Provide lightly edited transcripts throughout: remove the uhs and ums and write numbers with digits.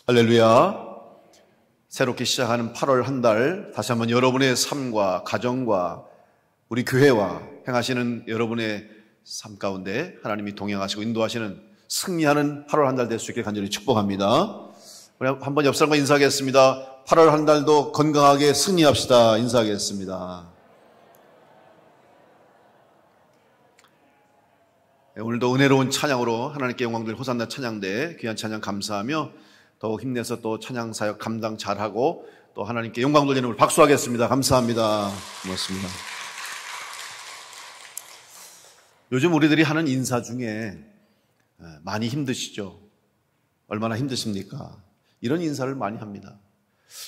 할렐루야. 새롭게 시작하는 8월 한 달, 다시 한번 여러분의 삶과 가정과 우리 교회와 행하시는 여러분의 삶 가운데 하나님이 동행하시고 인도하시는 승리하는 8월 한 달 될 수 있게 간절히 축복합니다. 우리 한번 옆 사람과 인사하겠습니다. 8월 한 달도 건강하게 승리합시다. 인사하겠습니다. 오늘도 은혜로운 찬양으로 하나님께 영광 들 호산나 찬양대 귀한 찬양 감사하며 더욱 힘내서 또 찬양 사역 감당 잘하고 또 하나님께 영광 돌리는 우리 박수하겠습니다. 감사합니다. 고맙습니다. 요즘 우리들이 하는 인사 중에 많이 힘드시죠? 얼마나 힘드십니까? 이런 인사를 많이 합니다.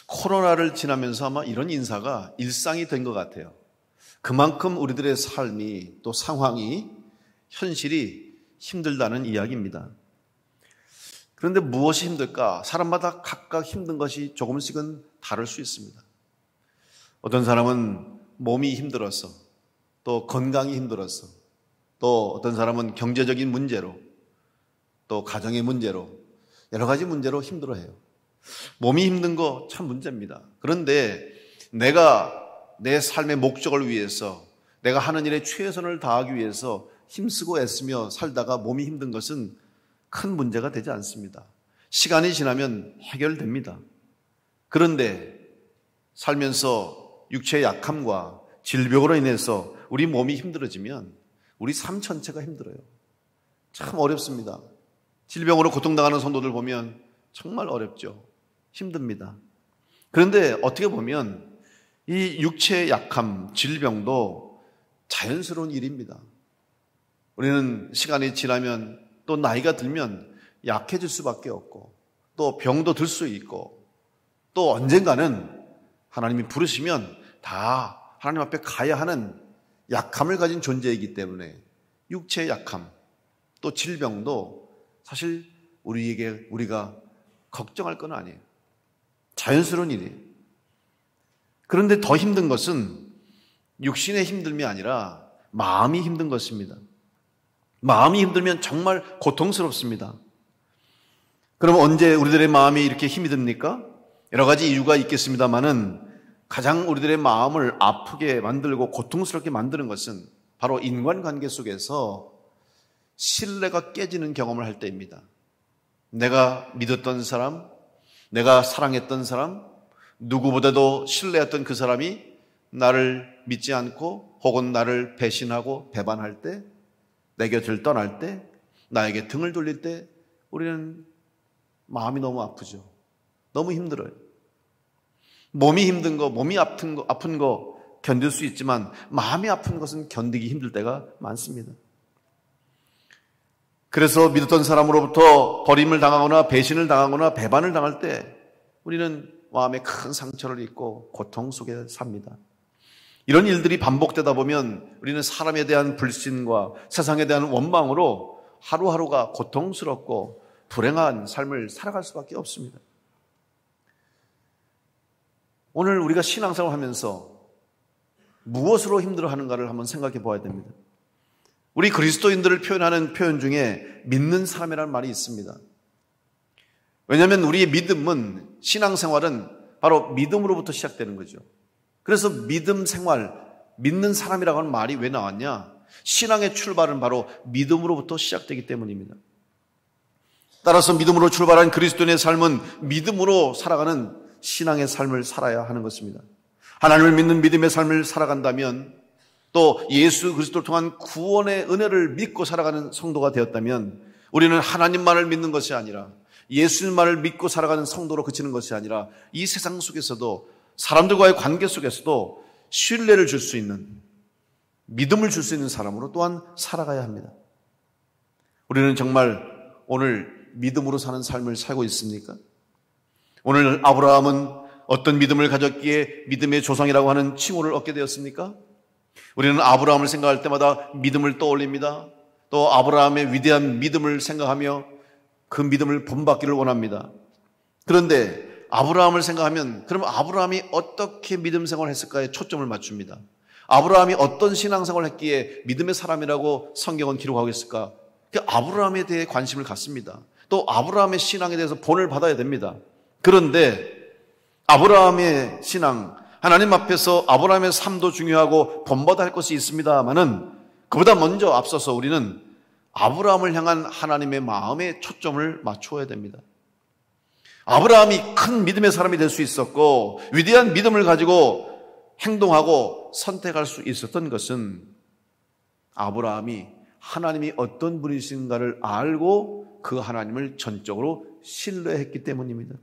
코로나를 지나면서 아마 이런 인사가 일상이 된 것 같아요. 그만큼 우리들의 삶이 또 상황이 현실이 힘들다는 이야기입니다. 그런데 무엇이 힘들까? 사람마다 각각 힘든 것이 조금씩은 다를 수 있습니다. 어떤 사람은 몸이 힘들어서, 또 건강이 힘들어서, 또 어떤 사람은 경제적인 문제로, 또 가정의 문제로, 여러 가지 문제로 힘들어해요. 몸이 힘든 거 참 문제입니다. 그런데 내가 내 삶의 목적을 위해서, 내가 하는 일에 최선을 다하기 위해서 힘쓰고 애쓰며 살다가 몸이 힘든 것은 큰 문제가 되지 않습니다. 시간이 지나면 해결됩니다. 그런데 살면서 육체의 약함과 질병으로 인해서 우리 몸이 힘들어지면 우리 삶 전체가 힘들어요. 참 어렵습니다. 질병으로 고통당하는 성도들 보면 정말 어렵죠. 힘듭니다. 그런데 어떻게 보면 이 육체의 약함, 질병도 자연스러운 일입니다. 우리는 시간이 지나면 또 나이가 들면 약해질 수밖에 없고 또 병도 들 수 있고 또 언젠가는 하나님이 부르시면 다 하나님 앞에 가야 하는 약함을 가진 존재이기 때문에 육체의 약함 또 질병도 사실 우리가 걱정할 건 아니에요. 자연스러운 일이에요. 그런데 더 힘든 것은 육신의 힘듦이 아니라 마음이 힘든 것입니다. 마음이 힘들면 정말 고통스럽습니다. 그럼 언제 우리들의 마음이 이렇게 힘이 듭니까? 여러 가지 이유가 있겠습니다만은 가장 우리들의 마음을 아프게 만들고 고통스럽게 만드는 것은 바로 인간관계 속에서 신뢰가 깨지는 경험을 할 때입니다. 내가 믿었던 사람, 내가 사랑했던 사람, 누구보다도 신뢰했던 그 사람이 나를 믿지 않고 혹은 나를 배신하고 배반할 때, 내 곁을 떠날 때, 나에게 등을 돌릴 때 우리는 마음이 너무 아프죠. 너무 힘들어요. 몸이 힘든 거, 몸이 아픈 거 견딜 수 있지만 마음이 아픈 것은 견디기 힘들 때가 많습니다. 그래서 믿었던 사람으로부터 버림을 당하거나 배신을 당하거나 배반을 당할 때 우리는 마음에 큰 상처를 입고 고통 속에 삽니다. 이런 일들이 반복되다 보면 우리는 사람에 대한 불신과 세상에 대한 원망으로 하루하루가 고통스럽고 불행한 삶을 살아갈 수밖에 없습니다. 오늘 우리가 신앙생활을 하면서 무엇으로 힘들어하는가를 한번 생각해 보아야 됩니다. 우리 그리스도인들을 표현하는 표현 중에 믿는 사람이라는 말이 있습니다. 왜냐하면 우리의 믿음은, 신앙생활은 바로 믿음으로부터 시작되는 거죠. 그래서 믿음 생활, 믿는 사람이라고 하는 말이 왜 나왔냐? 신앙의 출발은 바로 믿음으로부터 시작되기 때문입니다. 따라서 믿음으로 출발한 그리스도인의 삶은 믿음으로 살아가는 신앙의 삶을 살아야 하는 것입니다. 하나님을 믿는 믿음의 삶을 살아간다면, 또 예수 그리스도를 통한 구원의 은혜를 믿고 살아가는 성도가 되었다면, 우리는 하나님만을 믿는 것이 아니라 예수님만을 믿고 살아가는 성도로 그치는 것이 아니라 이 세상 속에서도, 사람들과의 관계 속에서도 신뢰를 줄 수 있는, 믿음을 줄 수 있는 사람으로 또한 살아가야 합니다. 우리는 정말 오늘 믿음으로 사는 삶을 살고 있습니까? 오늘 아브라함은 어떤 믿음을 가졌기에 믿음의 조상이라고 하는 칭호를 얻게 되었습니까? 우리는 아브라함을 생각할 때마다 믿음을 떠올립니다. 또 아브라함의 위대한 믿음을 생각하며 그 믿음을 본받기를 원합니다. 그런데 아브라함을 생각하면 그럼 아브라함이 어떻게 믿음 생활을 했을까에 초점을 맞춥니다. 아브라함이 어떤 신앙생활을 했기에 믿음의 사람이라고 성경은 기록하고 있을까? 그 아브라함에 대해 관심을 갖습니다. 또 아브라함의 신앙에 대해서 본을 받아야 됩니다. 그런데 아브라함의 신앙, 하나님 앞에서 아브라함의 삶도 중요하고 본받아야 할 것이 있습니다마는 그보다 먼저 앞서서 우리는 아브라함을 향한 하나님의 마음에 초점을 맞추어야 됩니다. 아브라함이 큰 믿음의 사람이 될 수 있었고 위대한 믿음을 가지고 행동하고 선택할 수 있었던 것은 아브라함이 하나님이 어떤 분이신가를 알고 그 하나님을 전적으로 신뢰했기 때문입니다.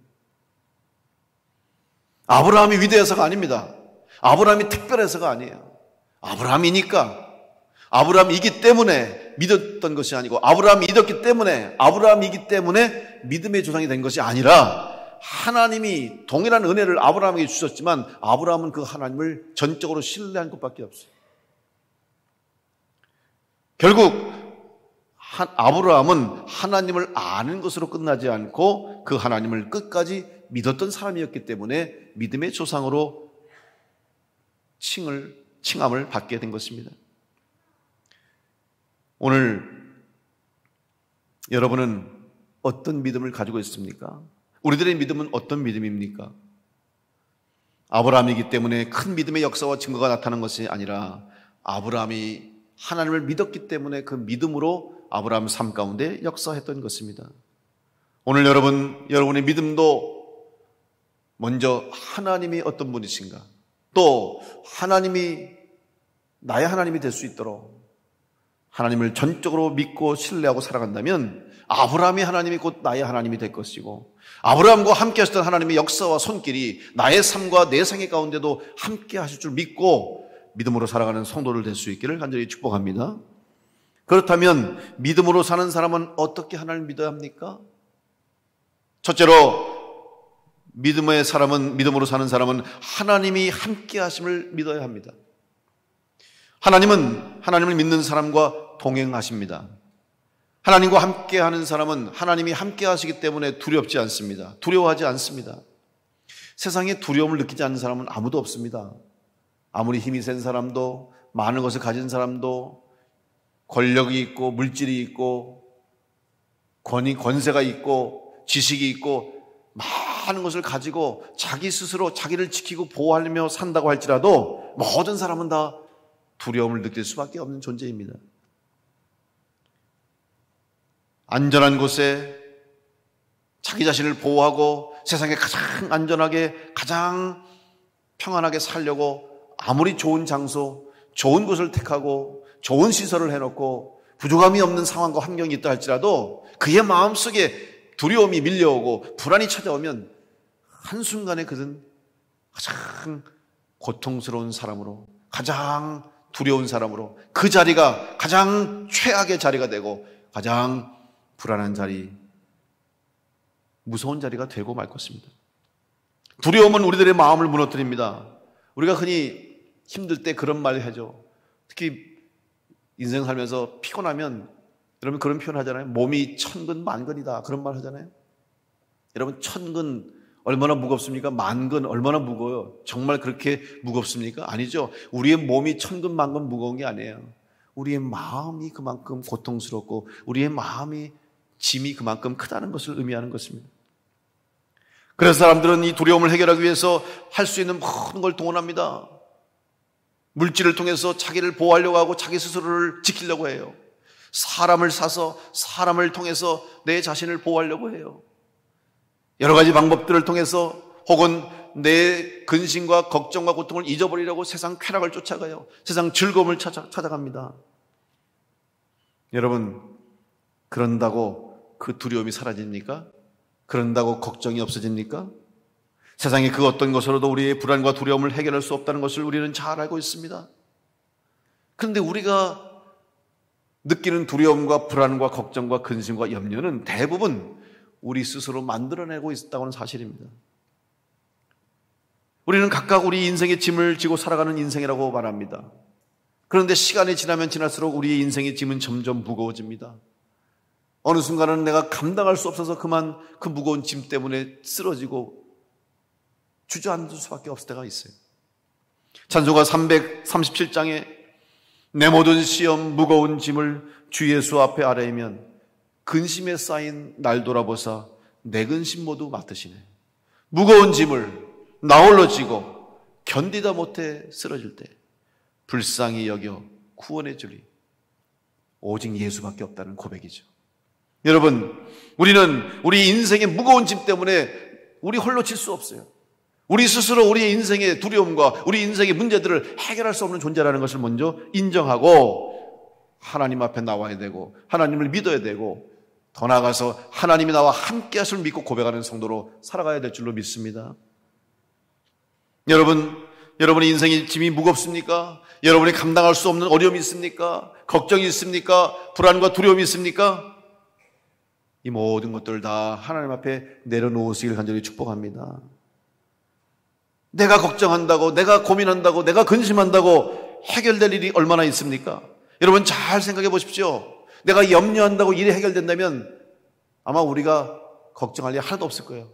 아브라함이 위대해서가 아닙니다. 아브라함이 특별해서가 아니에요. 아브라함이니까, 아브라함이기 때문에 믿었던 것이 아니고, 아브라함이 믿었기 때문에, 아브라함이기 때문에 믿음의 조상이 된 것이 아니라 하나님이 동일한 은혜를 아브라함에게 주셨지만 아브라함은 그 하나님을 전적으로 신뢰한 것밖에 없어요. 결국 아브라함은 하나님을 아는 것으로 끝나지 않고 그 하나님을 끝까지 믿었던 사람이었기 때문에 믿음의 조상으로 칭함을 받게 된 것입니다. 오늘 여러분은 어떤 믿음을 가지고 있습니까? 우리들의 믿음은 어떤 믿음입니까? 아브라함이기 때문에 큰 믿음의 역사와 증거가 나타난 것이 아니라 아브라함이 하나님을 믿었기 때문에 그 믿음으로 아브라함 삶 가운데 역사했던 것입니다. 오늘 여러분의 믿음도 먼저 하나님이 어떤 분이신가, 또 하나님이 나의 하나님이 될 수 있도록 하나님을 전적으로 믿고 신뢰하고 살아간다면 아브라함이 하나님이 곧 나의 하나님이 될 것이고 아브라함과 함께 하셨던 하나님의 역사와 손길이 나의 삶과 내 생애 가운데도 함께 하실 줄 믿고 믿음으로 살아가는 성도들 될 수 있기를 간절히 축복합니다. 그렇다면 믿음으로 사는 사람은 어떻게 하나님을 믿어야 합니까? 첫째로 믿음으로 사는 사람은 하나님이 함께 하심을 믿어야 합니다. 하나님은 하나님을 믿는 사람과 동행하십니다. 하나님과 함께 하는 사람은 하나님이 함께 하시기 때문에 두렵지 않습니다. 두려워하지 않습니다. 세상에 두려움을 느끼지 않는 사람은 아무도 없습니다. 아무리 힘이 센 사람도, 많은 것을 가진 사람도, 권력이 있고 물질이 있고 권세가 있고 지식이 있고 많은 것을 가지고 자기 스스로 자기를 지키고 보호하려며 산다고 할지라도 모든 사람은 다 두려움을 느낄 수밖에 없는 존재입니다. 안전한 곳에 자기 자신을 보호하고 세상에 가장 안전하게 가장 평안하게 살려고 아무리 좋은 장소, 좋은 곳을 택하고 좋은 시설을 해놓고 부족함이 없는 상황과 환경이 있다 할지라도 그의 마음속에 두려움이 밀려오고 불안이 찾아오면 한순간에 그는 가장 고통스러운 사람으로, 가장 두려운 사람으로, 그 자리가 가장 최악의 자리가 되고 가장 불안한 자리, 무서운 자리가 되고 말 것입니다. 두려움은 우리들의 마음을 무너뜨립니다. 우리가 흔히 힘들 때 그런 말을 하죠. 특히 인생 살면서 피곤하면 여러분 그런 표현 하잖아요. 몸이 천근 만근이다, 그런 말 하잖아요. 여러분 천근 얼마나 무겁습니까? 만근 얼마나 무거워요? 정말 그렇게 무겁습니까? 아니죠. 우리의 몸이 천근 만근 무거운 게 아니에요. 우리의 마음이 그만큼 고통스럽고 우리의 마음이 짐이 그만큼 크다는 것을 의미하는 것입니다. 그래서 사람들은 이 두려움을 해결하기 위해서 할 수 있는 모든 걸 동원합니다. 물질을 통해서 자기를 보호하려고 하고 자기 스스로를 지키려고 해요. 사람을 사서 사람을 통해서 내 자신을 보호하려고 해요. 여러 가지 방법들을 통해서 혹은 내 근심과 걱정과 고통을 잊어버리려고 세상 쾌락을 쫓아가요. 세상 즐거움을 찾아갑니다. 여러분, 그런다고 그 두려움이 사라집니까? 그런다고 걱정이 없어집니까? 세상에 그 어떤 것으로도 우리의 불안과 두려움을 해결할 수 없다는 것을 우리는 잘 알고 있습니다. 그런데 우리가 느끼는 두려움과 불안과 걱정과 근심과 염려는 대부분 우리 스스로 만들어내고 있다는 사실입니다. 우리는 각각 우리 인생의 짐을 지고 살아가는 인생이라고 말합니다. 그런데 시간이 지나면 지날수록 우리의 인생의 짐은 점점 무거워집니다. 어느 순간은 내가 감당할 수 없어서 그만 그 무거운 짐 때문에 쓰러지고 주저앉을 수밖에 없을 때가 있어요. 찬송가 337장에 내 모든 시험 무거운 짐을 주 예수 앞에 아뢰면 근심에 쌓인 날 돌아보사 내 근심 모두 맡으시네. 무거운 짐을 나홀로 지고 견디다 못해 쓰러질 때 불쌍히 여겨 구원해 주리. 오직 예수밖에 없다는 고백이죠. 여러분, 우리는 우리 인생의 무거운 짐 때문에 우리 홀로 질 수 없어요. 우리 스스로 우리의 인생의 두려움과 우리 인생의 문제들을 해결할 수 없는 존재라는 것을 먼저 인정하고 하나님 앞에 나와야 되고 하나님을 믿어야 되고 더 나아가서 하나님이 나와 함께 하심을 믿고 고백하는 성도로 살아가야 될 줄로 믿습니다. 여러분의 인생의 짐이 무겁습니까? 여러분이 감당할 수 없는 어려움이 있습니까? 걱정이 있습니까? 불안과 두려움이 있습니까? 이 모든 것들을 다 하나님 앞에 내려놓으시길 간절히 축복합니다. 내가 걱정한다고, 내가 고민한다고, 내가 근심한다고 해결될 일이 얼마나 있습니까? 여러분 잘 생각해 보십시오. 내가 염려한다고 일이 해결된다면 아마 우리가 걱정할 일 하나도 없을 거예요.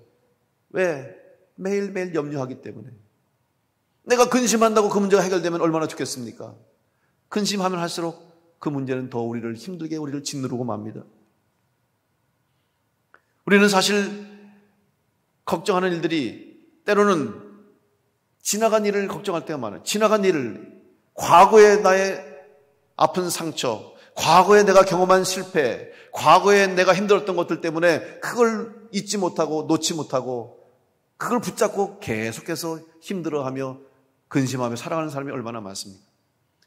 왜? 매일매일 염려하기 때문에. 내가 근심한다고 그 문제가 해결되면 얼마나 좋겠습니까? 근심하면 할수록 그 문제는 더 우리를 힘들게 우리를 짓누르고 맙니다. 우리는 사실 걱정하는 일들이 때로는 지나간 일을 걱정할 때가 많아요. 지나간 일을, 과거의 나의 아픈 상처, 과거에 내가 경험한 실패, 과거에 내가 힘들었던 것들 때문에 그걸 잊지 못하고 놓지 못하고 그걸 붙잡고 계속해서 힘들어하며 근심하며 살아가는 사람이 얼마나 많습니까?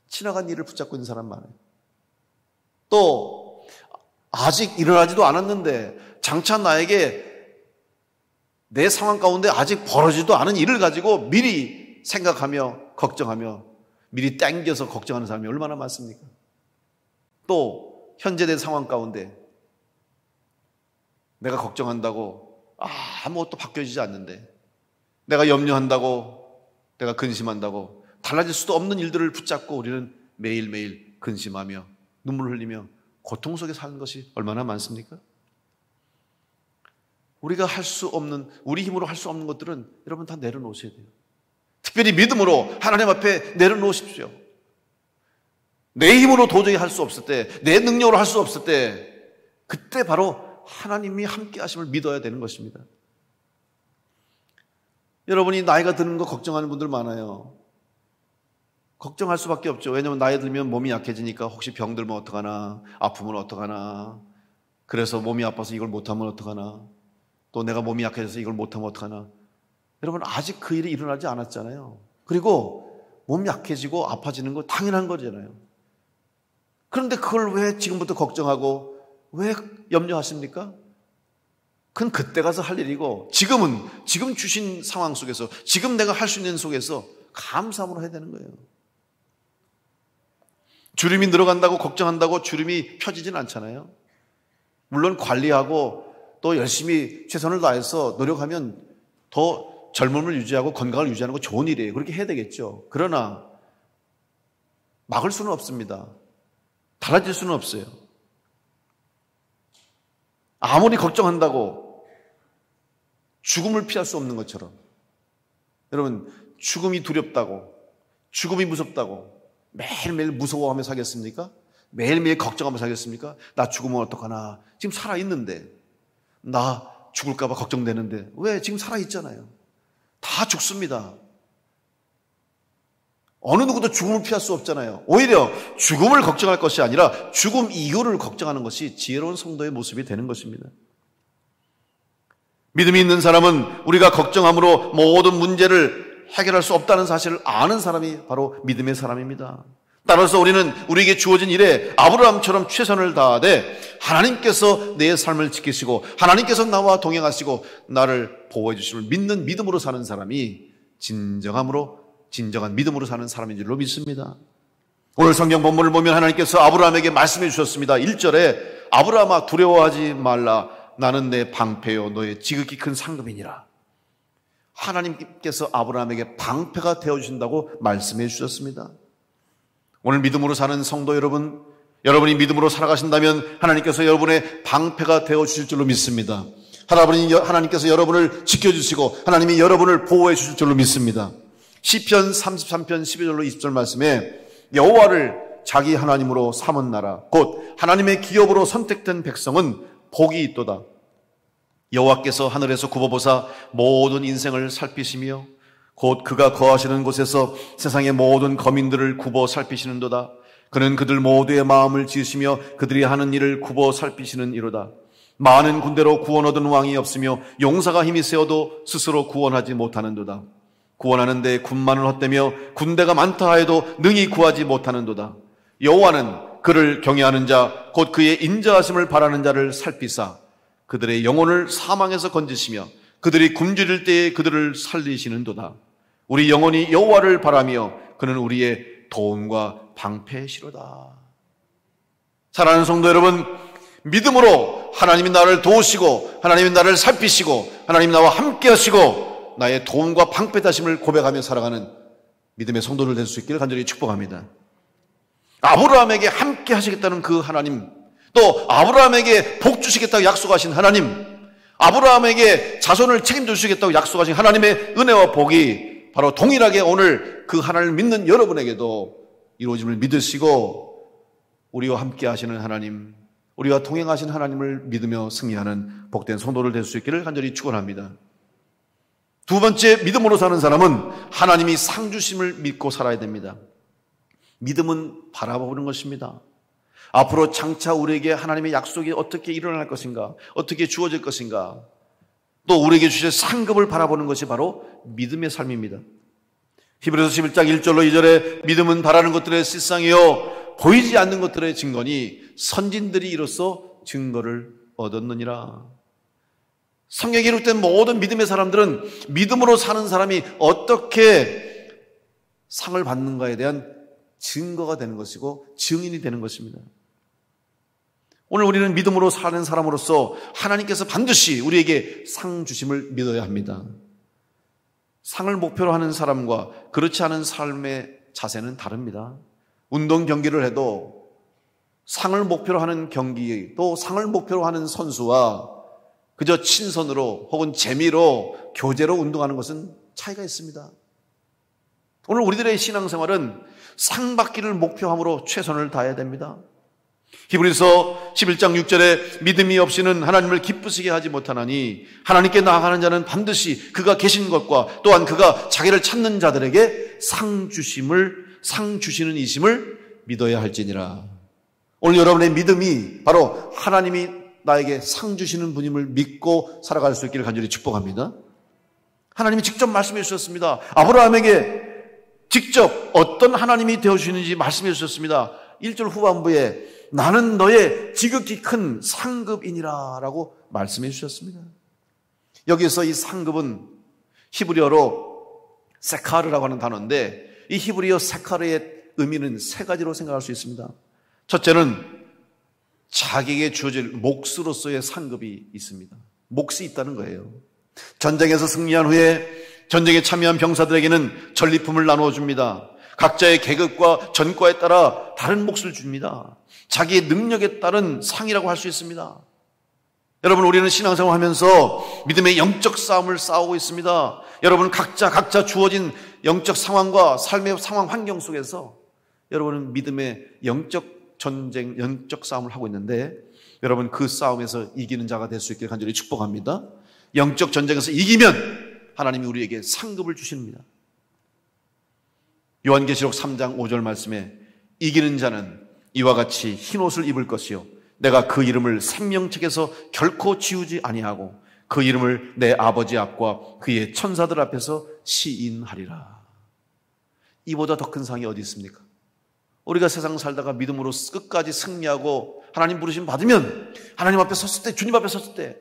지나간 일을 붙잡고 있는 사람 많아요. 또 아직 일어나지도 않았는데 장차 나에게 내 상황 가운데 아직 벌어지도 않은 일을 가지고 미리 생각하며 걱정하며 미리 땡겨서 걱정하는 사람이 얼마나 많습니까? 또 현재 된 상황 가운데 내가 걱정한다고 아무것도 바뀌어지지 않는데 내가 염려한다고 내가 근심한다고 달라질 수도 없는 일들을 붙잡고 우리는 매일매일 근심하며 눈물을 흘리며 고통 속에 사는 것이 얼마나 많습니까? 우리가 할 수 없는, 우리 힘으로 할 수 없는 것들은 여러분 다 내려놓으셔야 돼요. 특별히 믿음으로 하나님 앞에 내려놓으십시오. 내 힘으로 도저히 할 수 없을 때, 내 능력으로 할 수 없을 때 그때 바로 하나님이 함께 하심을 믿어야 되는 것입니다. 여러분이 나이가 드는 거 걱정하는 분들 많아요. 걱정할 수밖에 없죠. 왜냐하면 나이 들면 몸이 약해지니까 혹시 병들면 어떡하나, 아프면 어떡하나, 그래서 몸이 아파서 이걸 못하면 어떡하나, 또 내가 몸이 약해져서 이걸 못하면 어떡하나. 여러분 아직 그 일이 일어나지 않았잖아요. 그리고 몸이 약해지고 아파지는 거 당연한 거잖아요. 그런데 그걸 왜 지금부터 걱정하고 왜 염려하십니까? 그건 그때 가서 할 일이고 지금 주신 상황 속에서 지금 내가 할 수 있는 속에서 감사함으로 해야 되는 거예요. 주름이 늘어간다고 걱정한다고 주름이 펴지진 않잖아요. 물론 관리하고 또 열심히 최선을 다해서 노력하면 더 젊음을 유지하고 건강을 유지하는 거 좋은 일이에요. 그렇게 해야 되겠죠. 그러나 막을 수는 없습니다. 달라질 수는 없어요. 아무리 걱정한다고 죽음을 피할 수 없는 것처럼 여러분 죽음이 두렵다고 죽음이 무섭다고 매일매일 무서워하며 사겠습니까? 매일매일 걱정하며 사겠습니까? 나 죽으면 어떡하나. 지금 살아있는데 나 죽을까 봐 걱정되는데 왜? 지금 살아있잖아요. 다 죽습니다. 어느 누구도 죽음을 피할 수 없잖아요. 오히려 죽음을 걱정할 것이 아니라 죽음 이후를 걱정하는 것이 지혜로운 성도의 모습이 되는 것입니다. 믿음이 있는 사람은 우리가 걱정함으로 모든 문제를 해결할 수 없다는 사실을 아는 사람이 바로 믿음의 사람입니다. 따라서 우리는 우리에게 주어진 일에 아브라함처럼 최선을 다하되 하나님께서 내 삶을 지키시고 하나님께서 나와 동행하시고 나를 보호해 주심을 믿는 믿음으로 사는 사람이 진정한 믿음으로 사는 사람인 줄로 믿습니다. 오늘 성경 본문을 보면 하나님께서 아브라함에게 말씀해 주셨습니다. 1절에 아브라함아 두려워하지 말라. 나는 내 방패요 너의 지극히 큰 상급이니라. 하나님께서 아브라함에게 방패가 되어주신다고 말씀해 주셨습니다. 오늘 믿음으로 사는 성도 여러분, 여러분이 믿음으로 살아가신다면 하나님께서 여러분의 방패가 되어주실 줄로 믿습니다. 하나님께서 여러분을 지켜주시고 하나님이 여러분을 보호해 주실 줄로 믿습니다. 시편 33편 12절로 20절 말씀에 여호와를 자기 하나님으로 삼은 나라 곧 하나님의 기업으로 선택된 백성은 복이 있도다. 여호와께서 하늘에서 굽어보사 모든 인생을 살피시며 곧 그가 거하시는 곳에서 세상의 모든 거민들을 굽어 살피시는도다. 그는 그들 모두의 마음을 지으시며 그들이 하는 일을 굽어 살피시는 이로다. 많은 군대로 구원 얻은 왕이 없으며 용사가 힘이 세어도 스스로 구원하지 못하는도다. 구원하는 데 군만을 헛되며 군대가 많다 하여도 능히 구하지 못하는도다. 여호와는 그를 경외하는 자 곧 그의 인자하심을 바라는 자를 살피사 그들의 영혼을 사망에서 건지시며 그들이 굶주릴 때에 그들을 살리시는도다. 우리 영혼이 여호와를 바라며 그는 우리의 도움과 방패시로다. 사랑하는 성도 여러분, 믿음으로 하나님이 나를 도우시고 하나님이 나를 살피시고 하나님이 나와 함께 하시고 나의 도움과 방패다심을 고백하며 살아가는 믿음의 성도들 될 수 있기를 간절히 축복합니다. 아브라함에게 함께 하시겠다는 그 하나님, 또 아브라함에게 복 주시겠다고 약속하신 하나님, 아브라함에게 자손을 책임져 주시겠다고 약속하신 하나님의 은혜와 복이 바로 동일하게 오늘 그 하나님을 믿는 여러분에게도 이루어짐을 믿으시고 우리와 함께 하시는 하나님, 우리와 동행하신 하나님을 믿으며 승리하는 복된 성도를 될 수 있기를 간절히 축원합니다. 두 번째, 믿음으로 사는 사람은 하나님이 상 주심을 믿고 살아야 됩니다. 믿음은 바라보는 것입니다. 앞으로 장차 우리에게 하나님의 약속이 어떻게 일어날 것인가, 어떻게 주어질 것인가, 또 우리에게 주실 상급을 바라보는 것이 바로 믿음의 삶입니다. 히브리서 11장 1절로 2절에 믿음은 바라는 것들의 실상이요 보이지 않는 것들의 증거니 선진들이 이로써 증거를 얻었느니라. 성경에 기록된 모든 믿음의 사람들은 믿음으로 사는 사람이 어떻게 상을 받는가에 대한 증거가 되는 것이고 증인이 되는 것입니다. 오늘 우리는 믿음으로 사는 사람으로서 하나님께서 반드시 우리에게 상 주심을 믿어야 합니다. 상을 목표로 하는 사람과 그렇지 않은 삶의 자세는 다릅니다. 운동 경기를 해도 상을 목표로 하는 경기, 또 상을 목표로 하는 선수와 그저 친선으로 혹은 재미로 교제로 운동하는 것은 차이가 있습니다. 오늘 우리들의 신앙생활은 상 받기를 목표함으로 최선을 다해야 됩니다. 히브리서 11장 6절에 믿음이 없이는 하나님을 기쁘시게 하지 못하나니 하나님께 나아가는 자는 반드시 그가 계신 것과 또한 그가 자기를 찾는 자들에게 상 주시는 이심을 믿어야 할지니라. 오늘 여러분의 믿음이 바로 하나님이 나에게 상 주시는 분임을 믿고 살아갈 수 있기를 간절히 축복합니다. 하나님이 직접 말씀해 주셨습니다. 아브라함에게 직접 어떤 하나님이 되어주시는지 말씀해 주셨습니다. 1절 후반부에 나는 너의 지극히 큰 상급이니라 라고 말씀해 주셨습니다. 여기서 이 상급은 히브리어로 세카르라고 하는 단어인데 이 히브리어 세카르의 의미는 세 가지로 생각할 수 있습니다. 첫째는 자기에게 주어질 몫으로서의 상급이 있습니다. 몫이 있다는 거예요. 전쟁에서 승리한 후에 전쟁에 참여한 병사들에게는 전리품을 나누어 줍니다. 각자의 계급과 전과에 따라 다른 몫을 줍니다. 자기의 능력에 따른 상이라고 할 수 있습니다. 여러분, 우리는 신앙생활 하면서 믿음의 영적 싸움을 싸우고 있습니다. 여러분, 각자 주어진 영적 상황과 삶의 상황 환경 속에서 여러분은 믿음의 영적 전쟁, 영적 싸움을 하고 있는데 여러분 그 싸움에서 이기는 자가 될 수 있기를 간절히 축복합니다. 영적 전쟁에서 이기면 하나님이 우리에게 상급을 주십니다. 요한계시록 3장 5절 말씀에 이기는 자는 이와 같이 흰옷을 입을 것이요 내가 그 이름을 생명책에서 결코 지우지 아니하고 그 이름을 내 아버지 앞과 그의 천사들 앞에서 시인하리라. 이보다 더 큰 상이 어디 있습니까? 우리가 세상 살다가 믿음으로 끝까지 승리하고 하나님 부르심 받으면 하나님 앞에 섰을 때, 주님 앞에 섰을 때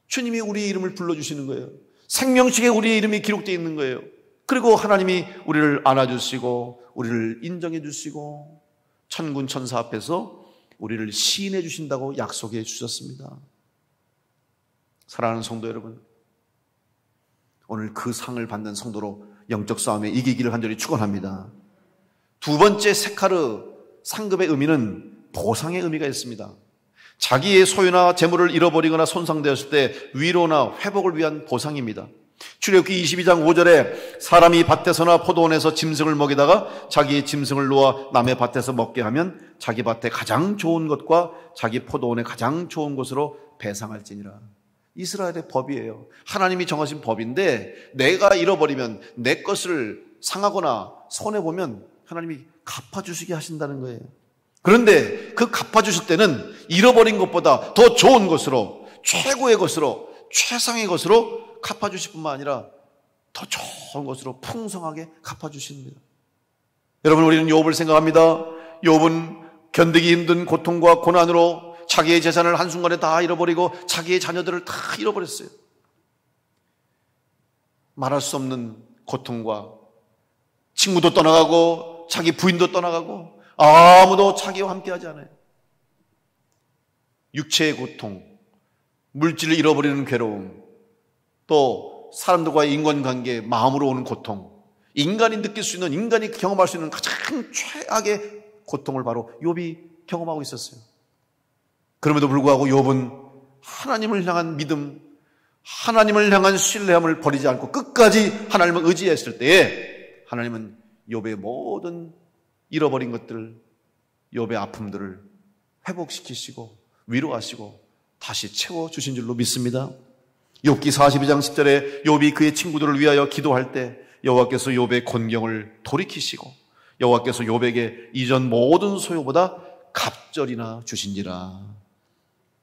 주님이 우리의 이름을 불러주시는 거예요. 생명책에 우리의 이름이 기록되어 있는 거예요. 그리고 하나님이 우리를 안아주시고 우리를 인정해 주시고 천군 천사 앞에서 우리를 시인해 주신다고 약속해 주셨습니다. 사랑하는 성도 여러분, 오늘 그 상을 받는 성도로 영적 싸움에 이기기를 간절히 축원합니다. 두 번째 세카르 상급의 의미는 보상의 의미가 있습니다. 자기의 소유나 재물을 잃어버리거나 손상되었을 때 위로나 회복을 위한 보상입니다. 출애굽기 22장 5절에 사람이 밭에서나 포도원에서 짐승을 먹이다가 자기의 짐승을 놓아 남의 밭에서 먹게 하면 자기 밭에 가장 좋은 것과 자기 포도원에 가장 좋은 곳으로 배상할지니라. 이스라엘의 법이에요. 하나님이 정하신 법인데 내가 잃어버리면 내 것을 상하거나 손해보면 하나님이 갚아주시게 하신다는 거예요. 그런데 그 갚아주실 때는 잃어버린 것보다 더 좋은 것으로, 최고의 것으로, 최상의 것으로 갚아주실 뿐만 아니라 더 좋은 것으로 풍성하게 갚아주십니다. 여러분, 우리는 욥을 생각합니다. 욥은 견디기 힘든 고통과 고난으로 자기의 재산을 한순간에 다 잃어버리고 자기의 자녀들을 다 잃어버렸어요. 말할 수 없는 고통과 친구도 떠나가고 자기 부인도 떠나가고 아무도 자기와 함께하지 않아요. 육체의 고통, 물질을 잃어버리는 괴로움, 또 사람들과의 인간관계, 마음으로 오는 고통, 인간이 느낄 수 있는, 인간이 경험할 수 있는 가장 최악의 고통을 바로 욥이 경험하고 있었어요. 그럼에도 불구하고 욥은 하나님을 향한 믿음, 하나님을 향한 신뢰함을 버리지 않고 끝까지 하나님을 의지했을 때에 하나님은 욥의 모든 잃어버린 것들, 욥의 아픔들을 회복시키시고 위로하시고 다시 채워주신 줄로 믿습니다. 욥기 42장 10절에 욥이 그의 친구들을 위하여 기도할 때 여호와께서 욥의 곤경을 돌이키시고 여호와께서 욥에게 이전 모든 소유보다 갑절이나 주신지라.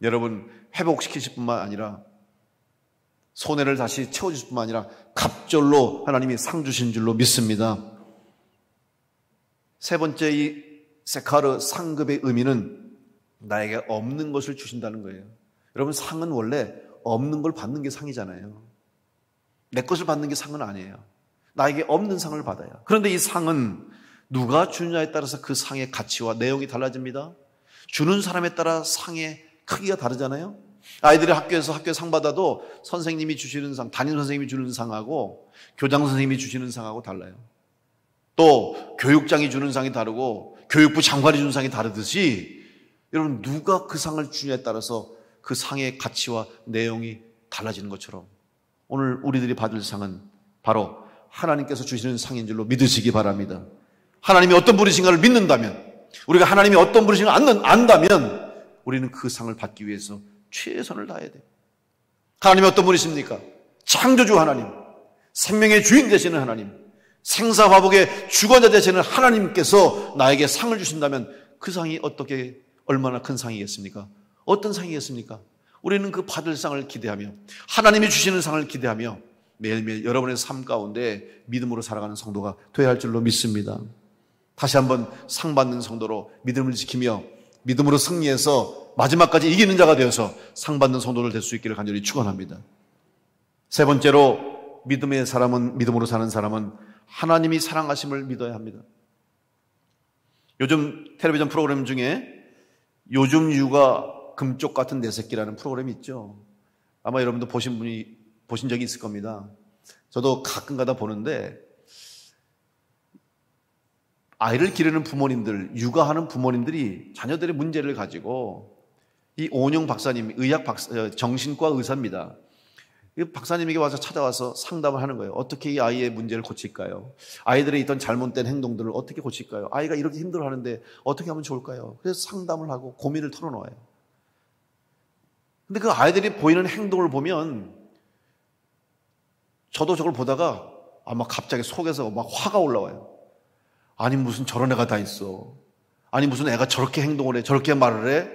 여러분, 회복시키실 뿐만 아니라 손해를 다시 채워주실 뿐만 아니라 갑절로 하나님이 상 주신 줄로 믿습니다. 세 번째, 이 세카르 상급의 의미는 나에게 없는 것을 주신다는 거예요. 여러분, 상은 원래 없는 걸 받는 게 상이잖아요. 내 것을 받는 게 상은 아니에요. 나에게 없는 상을 받아요. 그런데 이 상은 누가 주느냐에 따라서 그 상의 가치와 내용이 달라집니다. 주는 사람에 따라 상의 크기가 다르잖아요. 아이들이 학교에서 학교 상 받아도 선생님이 주시는 상, 담임 선생님이 주는 상하고 교장 선생님이 주시는 상하고 달라요. 또 교육장이 주는 상이 다르고 교육부 장관이 주는 상이 다르듯이 여러분, 누가 그 상을 주느냐에 따라서 그 상의 가치와 내용이 달라지는 것처럼 오늘 우리들이 받을 상은 바로 하나님께서 주시는 상인 줄로 믿으시기 바랍니다. 하나님이 어떤 분이신가를 믿는다면, 우리가 하나님이 어떤 분이신가를 안다면 우리는 그 상을 받기 위해서 최선을 다해야 돼요. 하나님이 어떤 분이십니까? 창조주 하나님, 생명의 주인 되시는 하나님, 생사화복의 주관자 되시는 하나님께서 나에게 상을 주신다면 그 상이 어떻게, 얼마나 큰 상이겠습니까? 어떤 상이겠습니까? 우리는 그 받을 상을 기대하며 하나님이 주시는 상을 기대하며 매일매일 여러분의 삶 가운데 믿음으로 살아가는 성도가 되어야 할 줄로 믿습니다. 다시 한번 상 받는 성도로 믿음을 지키며 믿음으로 승리해서 마지막까지 이기는 자가 되어서 상 받는 성도를 될 수 있기를 간절히 축원합니다. 세 번째로, 믿음의 사람은, 믿음으로 사는 사람은 하나님이 사랑하심을 믿어야 합니다. 요즘 텔레비전 프로그램 중에 요즘 육아 금쪽 같은 내 새끼라는 프로그램이 있죠. 아마 여러분도 보신 적이 있을 겁니다. 저도 가끔 가다 보는데 아이를 기르는 부모님들, 육아하는 부모님들이 자녀들의 문제를 가지고 이 오은영 박사님, 정신과 의사입니다. 이 박사님에게 와서 찾아와서 상담을 하는 거예요. 어떻게 이 아이의 문제를 고칠까요? 아이들의 있던 잘못된 행동들을 어떻게 고칠까요? 아이가 이렇게 힘들어하는데 어떻게 하면 좋을까요? 그래서 상담을 하고 고민을 털어놓아요. 근데 그 아이들이 보이는 행동을 보면 저도 저걸 보다가 아마 갑자기 속에서 막 화가 올라와요. 아니, 무슨 저런 애가 다 있어. 아니, 무슨 애가 저렇게 행동을 해, 저렇게 말을 해.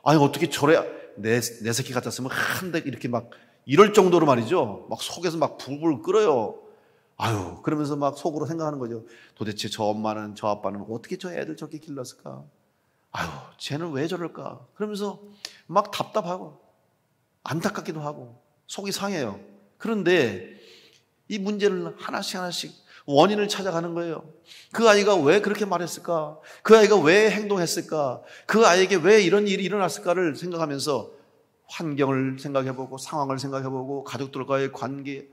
아니, 어떻게 저래, 내 새끼 같았으면 한데 이렇게 막 이럴 정도로 말이죠. 막 속에서 막 불불 끓어요. 아유, 그러면서 막 속으로 생각하는 거죠. 도대체 저 엄마는, 저 아빠는 어떻게 저 애들 저렇게 길렀을까? 아유, 쟤는 왜 저럴까? 그러면서 막 답답하고 안타깝기도 하고 속이 상해요. 그런데 이 문제를 하나씩 원인을 찾아가는 거예요. 그 아이가 왜 그렇게 말했을까? 그 아이가 왜 행동했을까? 그 아이에게 왜 이런 일이 일어났을까를 생각하면서 환경을 생각해보고 상황을 생각해보고 가족들과의 관계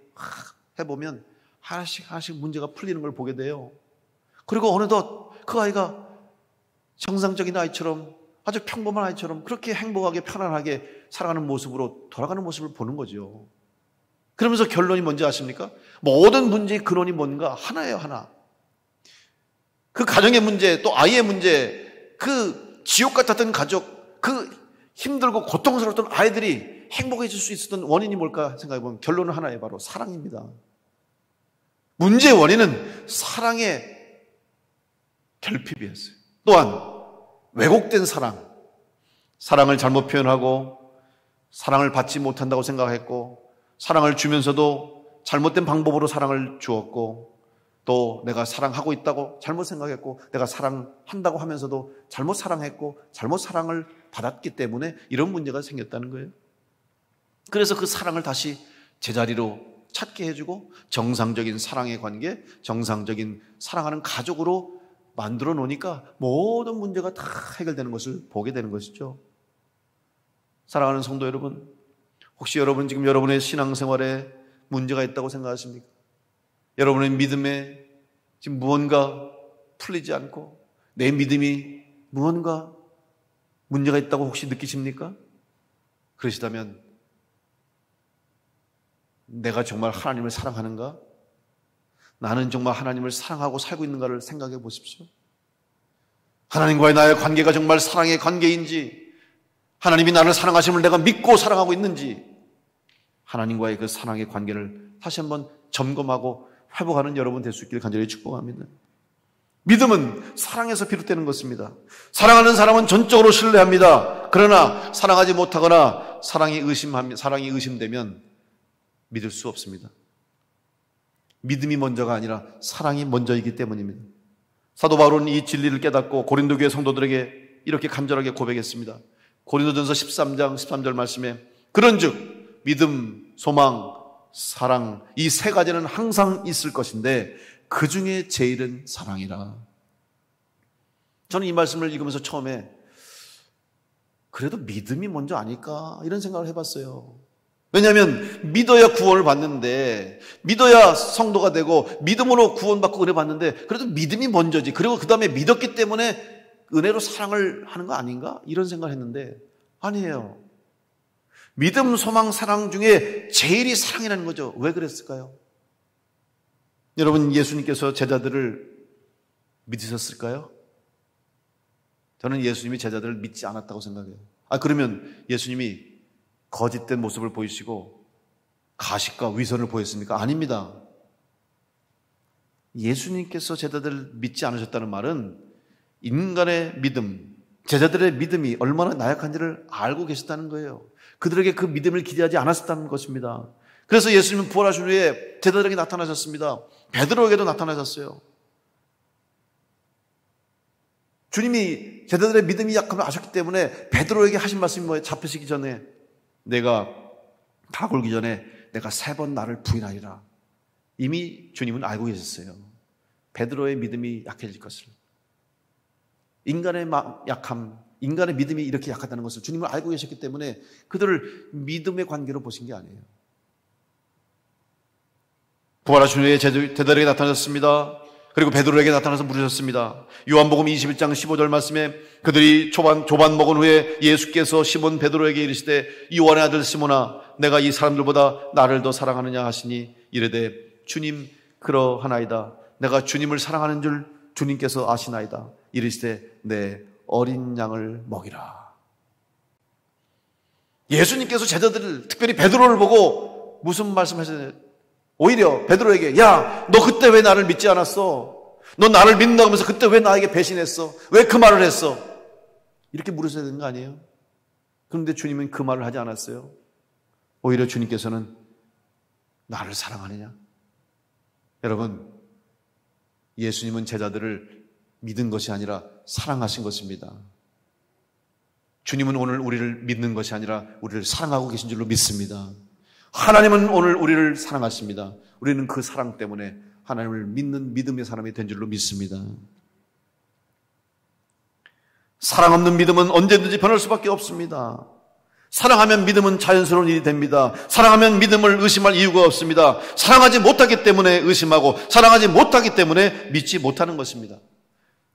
해보면 하나씩 문제가 풀리는 걸 보게 돼요. 그리고 어느덧 그 아이가 정상적인 아이처럼, 아주 평범한 아이처럼 그렇게 행복하게 편안하게 살아가는 모습으로 돌아가는 모습을 보는 거죠. 그러면서 결론이 뭔지 아십니까? 모든 문제의 근원이 뭔가 하나예요, 하나. 그 가정의 문제, 또 아이의 문제, 그 지옥 같았던 가족, 그 힘들고 고통스러웠던 아이들이 행복해질 수 있었던 원인이 뭘까 생각해보면 결론은 하나예요. 바로 사랑입니다. 문제의 원인은 사랑의 결핍이었어요. 또한 왜곡된 사랑, 사랑을 잘못 표현하고 사랑을 받지 못한다고 생각했고 사랑을 주면서도 잘못된 방법으로 사랑을 주었고 또 내가 사랑하고 있다고 잘못 생각했고 내가 사랑한다고 하면서도 잘못 사랑했고 잘못 사랑을 받았기 때문에 이런 문제가 생겼다는 거예요. 그래서 그 사랑을 다시 제자리로 찾게 해주고 정상적인 사랑의 관계, 정상적인 사랑하는 가족으로 만들어 놓으니까 모든 문제가 다 해결되는 것을 보게 되는 것이죠. 사랑하는 성도 여러분, 혹시 여러분 지금 여러분의 신앙생활에 문제가 있다고 생각하십니까? 여러분의 믿음에 지금 무언가 풀리지 않고 내 믿음이 무언가 문제가 있다고 혹시 느끼십니까? 그러시다면 내가 정말 하나님을 사랑하는가? 나는 정말 하나님을 사랑하고 살고 있는가를 생각해 보십시오. 하나님과의 나의 관계가 정말 사랑의 관계인지, 하나님이 나를 사랑하심을 내가 믿고 사랑하고 있는지, 하나님과의 그 사랑의 관계를 다시 한번 점검하고 회복하는 여러분 될 수 있기를 간절히 축복합니다. 믿음은 사랑에서 비롯되는 것입니다. 사랑하는 사람은 전적으로 신뢰합니다. 그러나 사랑하지 못하거나 사랑이 의심되면 믿을 수 없습니다. 믿음이 먼저가 아니라 사랑이 먼저이기 때문입니다. 사도 바울은 이 진리를 깨닫고 고린도 교회 성도들에게 이렇게 간절하게 고백했습니다. 고린도전서 13장 13절 말씀에 그런즉 믿음, 소망, 사랑 이 세 가지는 항상 있을 것인데 그 중에 제일은 사랑이라. 저는 이 말씀을 읽으면서 처음에 그래도 믿음이 먼저 아닐까 이런 생각을 해봤어요. 왜냐하면 믿어야 구원을 받는데, 믿어야 성도가 되고 믿음으로 구원받고 은혜 받는데 그래도 믿음이 먼저지. 그리고 그 다음에 믿었기 때문에 은혜로 사랑을 하는 거 아닌가? 이런 생각을 했는데 아니에요. 믿음, 소망, 사랑 중에 제일이 사랑이라는 거죠. 왜 그랬을까요? 여러분, 예수님께서 제자들을 믿으셨을까요? 저는 예수님이 제자들을 믿지 않았다고 생각해요. 그러면 예수님이 거짓된 모습을 보이시고 가식과 위선을 보였습니까? 아닙니다. 예수님께서 제자들을 믿지 않으셨다는 말은 인간의 믿음, 제자들의 믿음이 얼마나 나약한지를 알고 계셨다는 거예요. 그들에게 그 믿음을 기대하지 않았다는 것입니다. 그래서 예수님은 부활하신 후에 제자들에게 나타나셨습니다. 베드로에게도 나타나셨어요. 주님이 제자들의 믿음이 약함을 아셨기 때문에 베드로에게 하신 말씀이 뭐예요? 잡히시기 전에 내가 다 굴기 전에 내가 3번 나를 부인하리라. 이미 주님은 알고 계셨어요. 베드로의 믿음이 약해질 것을. 인간의 약함, 인간의 믿음이 이렇게 약하다는 것을 주님은 알고 계셨기 때문에 그들을 믿음의 관계로 보신 게 아니에요. 부활하신 후에 제자들에게 나타나셨습니다. 그리고 베드로에게 나타나서 물으셨습니다. 요한복음 21장 15절 말씀에 그들이 조반 먹은 후에 예수께서 시몬 베드로에게 이르시되 요한의 아들 시몬아 내가 이 사람들보다 나를 더 사랑하느냐 하시니 이르되 주님 그러하나이다. 내가 주님을 사랑하는 줄 주님께서 아시나이다. 이르시되 내 어린 양을 먹이라. 예수님께서 제자들을 특별히 베드로를 보고 무슨 말씀하셨나요? 오히려 베드로에게 야, 너 그때 왜 나를 믿지 않았어? 너 나를 믿는다고 하면서 그때 왜 나에게 배신했어? 왜 그 말을 했어? 이렇게 물으셔야 되는 거 아니에요? 그런데 주님은 그 말을 하지 않았어요. 오히려 주님께서는 나를 사랑하느냐? 여러분, 예수님은 제자들을 믿은 것이 아니라 사랑하신 것입니다. 주님은 오늘 우리를 믿는 것이 아니라 우리를 사랑하고 계신 줄로 믿습니다. 하나님은 오늘 우리를 사랑하십니다. 우리는 그 사랑 때문에 하나님을 믿는 믿음의 사람이 된 줄로 믿습니다. 사랑 없는 믿음은 언제든지 변할 수밖에 없습니다. 사랑하면 믿음은 자연스러운 일이 됩니다. 사랑하면 믿음을 의심할 이유가 없습니다. 사랑하지 못하기 때문에 의심하고 사랑하지 못하기 때문에 믿지 못하는 것입니다.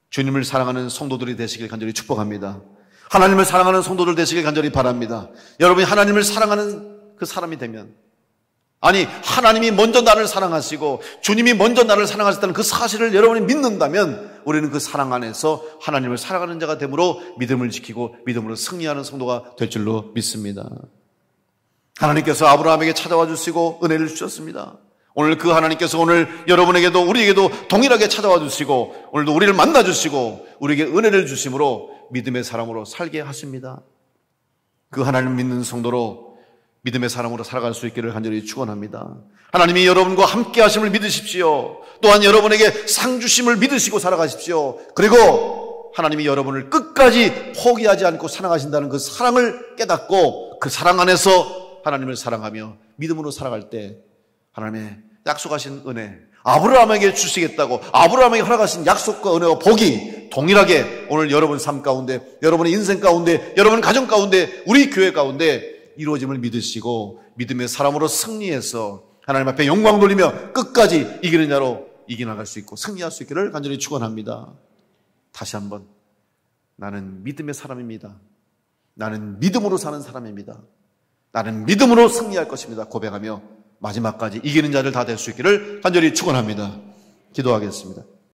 주님을 사랑하는 성도들이 되시길 간절히 축복합니다. 하나님을 사랑하는 성도들 되시길 간절히 바랍니다. 여러분이 하나님을 사랑하는 그 사람이 되면, 아니 하나님이 먼저 나를 사랑하시고 주님이 먼저 나를 사랑하셨다는 그 사실을 여러분이 믿는다면 우리는 그 사랑 안에서 하나님을 사랑하는 자가 되므로 믿음을 지키고 믿음으로 승리하는 성도가 될 줄로 믿습니다. 하나님께서 아브라함에게 찾아와 주시고 은혜를 주셨습니다. 오늘 그 하나님께서 오늘 여러분에게도 우리에게도 동일하게 찾아와 주시고 오늘도 우리를 만나 주시고 우리에게 은혜를 주심으로 믿음의 사람으로 살게 하십니다. 그 하나님을 믿는 성도로 믿음의 사람으로 살아갈 수 있기를 간절히 축원합니다. 하나님이 여러분과 함께 하심을 믿으십시오. 또한 여러분에게 상 주심을 믿으시고 살아가십시오. 그리고 하나님이 여러분을 끝까지 포기하지 않고 사랑하신다는 그 사랑을 깨닫고 그 사랑 안에서 하나님을 사랑하며 믿음으로 살아갈 때 하나님의 약속하신 은혜, 아브라함에게 주시겠다고 아브라함에게 허락하신 약속과 은혜와 복이 동일하게 오늘 여러분 삶 가운데, 여러분의 인생 가운데, 여러분 가정 가운데, 우리 교회 가운데 이루어짐을 믿으시고 믿음의 사람으로 승리해서 하나님 앞에 영광 돌리며 끝까지 이기는 자로 이겨나갈 수 있고 승리할 수 있기를 간절히 축원합니다. 다시 한번 나는 믿음의 사람입니다. 나는 믿음으로 사는 사람입니다. 나는 믿음으로 승리할 것입니다. 고백하며 마지막까지 이기는 자들 다 될 수 있기를 간절히 축원합니다. 기도하겠습니다.